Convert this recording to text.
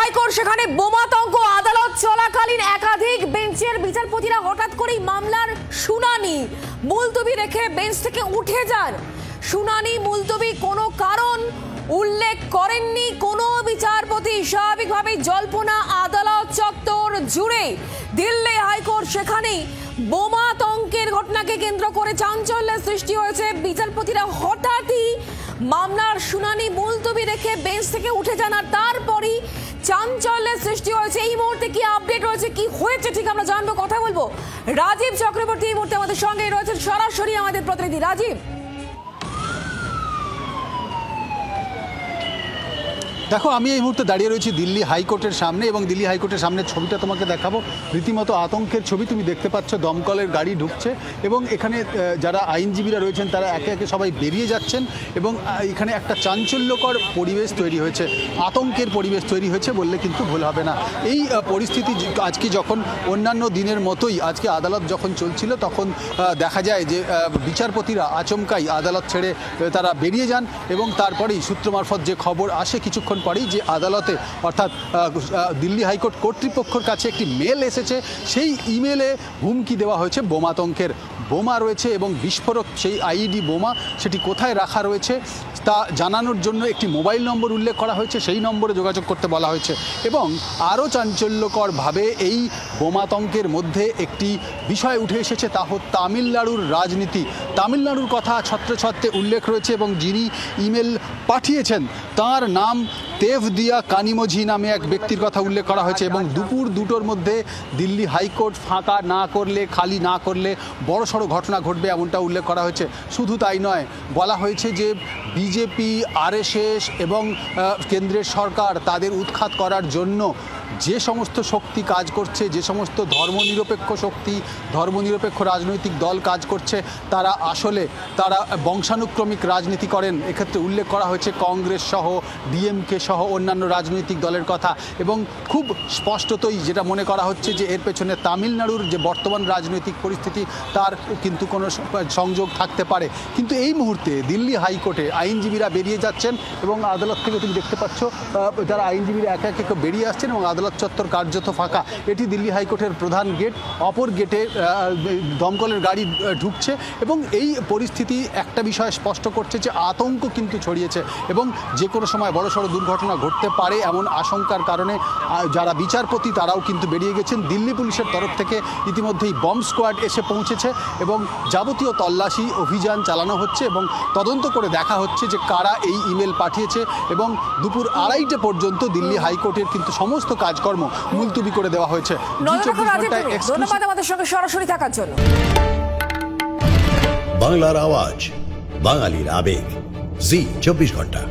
High court সেখানে বোমাতঙ্ক। আদালত চলাকালীন একাধিক বেঞ্চের বিচারপতিরা হঠাৎ করেই মামলার শুনানি মুলতবি রেখে বেঞ্চ থেকে উঠে যান। শুনানি মুলতবি কোনো কারণ উল্লেখ করেননি কোনো বিচারপতি। স্বাভাবিকভাবে জল্পনা আদালত চত্বর জুড়ে। দিল্লি হাইকোর্ট সেখানেই বোমাতঙ্কের ঘটনাকে কেন্দ্র করে চাঞ্চল্যের সৃষ্টি হয়েছে। বিচারপতিরা হঠাৎই মামলার শুনানি মুলতবি রেখে বেঞ্চ থেকে উঠে যান, আর তারপরই চাঞ্চল্যের সৃষ্টি হয়েছে। এই মুহূর্তে কি আপডেট রয়েছে, কি হয়েছে ঠিক আমরা জানবো, কথা বলবো। রাজীব চক্রবর্তী এই মুহূর্তে আমাদের সঙ্গে রয়েছেন, সরাসরি আমাদের প্রতিনিধি রাজীব। দেখো, আমি এই মুহূর্তে দাঁড়িয়ে রয়েছি দিল্লি হাইকোর্টের সামনে এবং দিল্লি হাইকোর্টের সামনের ছবিটা তোমাকে দেখাবো। রীতিমতো আতঙ্কের ছবি তুমি দেখতে পাচ্ছ। দমকলের গাড়ি ঢুকছে এবং এখানে যারা আইনজীবীরা রয়েছেন তারা একে একে সবাই বেরিয়ে যাচ্ছেন এবং এখানে একটা চাঞ্চল্যকর পরিবেশ তৈরি হয়েছে, আতঙ্কের পরিবেশ তৈরি হয়েছে বললে কিন্তু ভুল হবে না। এই পরিস্থিতি আজকে যখন অন্যান্য দিনের মতোই আজকে আদালত যখন চলছিল তখন দেখা যায় যে বিচারপতিরা আচমকাই আদালত ছেড়ে তারা বেরিয়ে যান এবং তারপরেই সূত্র মারফত যে খবর আসে কিছুক্ষণ পরেই যে আদালতে অর্থাৎ দিল্লি হাইকোর্ট কর্তৃপক্ষের কাছে একটি মেল এসেছে। সেই ইমেলে হুমকি দেওয়া হয়েছে বোমাতঙ্কের। বোমা রয়েছে এবং বিস্ফোরক সেই আইইডি বোমা সেটি কোথায় রাখা রয়েছে তা জানানোর জন্য একটি মোবাইল নম্বর উল্লেখ করা হয়েছে, সেই নম্বরে যোগাযোগ করতে বলা হয়েছে। এবং আরও চাঞ্চল্যকরভাবে এই বোমাতঙ্কের মধ্যে একটি বিষয় উঠে এসেছে, তা তামিলনাড়ুর রাজনীতি। তামিলনাড়ুর কথা ছত্রে ছত্রে উল্লেখ রয়েছে এবং যিনি ইমেল পাঠিয়েছেন তার নাম তেভদিয়া কানিমোঝি নামে এক ব্যক্তির কথা উল্লেখ করা হয়েছে। এবং দুপুর 2টোর মধ্যে দিল্লি হাইকোর্ট ফাঁকা না করলে, খালি না করলে বড়সড় ঘটনা ঘটবে এমনটা উল্লেখ করা হয়েছে। শুধু তাই নয়, বলা হয়েছে যে বিজেপি, আরএসএস এবং কেন্দ্রের সরকার তাদের উৎখাত করার জন্য যে সমস্ত শক্তি কাজ করছে, যে সমস্ত ধর্মনিরপেক্ষ শক্তি, ধর্মনিরপেক্ষ রাজনৈতিক দল কাজ করছে, তারা আসলে বংশানুক্রমিক রাজনীতি করেন। এক্ষেত্রে উল্লেখ করা হয়েছে কংগ্রেস সহ, ডিএমকে সহ অন্যান্য রাজনৈতিক দলের কথা। এবং খুব স্পষ্টতই যেটা মনে করা হচ্ছে যে এর পেছনে তামিলনাড়ুর যে বর্তমান রাজনৈতিক পরিস্থিতি তার কিন্তু কোনো সংযোগ থাকতে পারে। কিন্তু এই মুহূর্তে দিল্লি হাইকোর্টে আইনজীবীরা বেরিয়ে যাচ্ছেন এবং আদালত থেকে তুমি দেখতে পাচ্ছ যারা আইনজীবীরা একে একে বেরিয়ে আসছেন এবং আদালত চত্বর কার্যত ফাঁকা। এটি দিল্লি হাইকোর্টের প্রধান গেট। অপর গেটে দমকলের গাড়ি ঢুকছে এবং এই পরিস্থিতি একটা বিষয় স্পষ্ট করছে যে আতঙ্ক কিন্তু ছড়িয়েছে এবং যে কোনো সময় বড়সড় দুর্ঘটনা ঘটতে পারে এমন আশঙ্কার কারণে যারা বিচারপতি তারাও কিন্তু বেরিয়ে গেছেন। দিল্লি পুলিশের তরফ থেকে ইতিমধ্যেই বম্ব স্কোয়াড এসে পৌঁছেছে এবং যাবতীয় তল্লাশি অভিযান চালানো হচ্ছে এবং তদন্ত করে দেখা হচ্ছে যে কারা এই ইমেল পাঠিয়েছে। এবং দুপুর 2:30 পর্যন্ত দিল্লি হাইকোর্টের কিন্তু সমস্ত কাজকর্ম মুলতবি করে দেওয়া হয়েছে। ধন্যবাদ আমাদের সঙ্গে সরাসরি থাকার জন্য। বাংলার আওয়াজ, বাঙালির আবেগ, জি 24 ঘন্টা।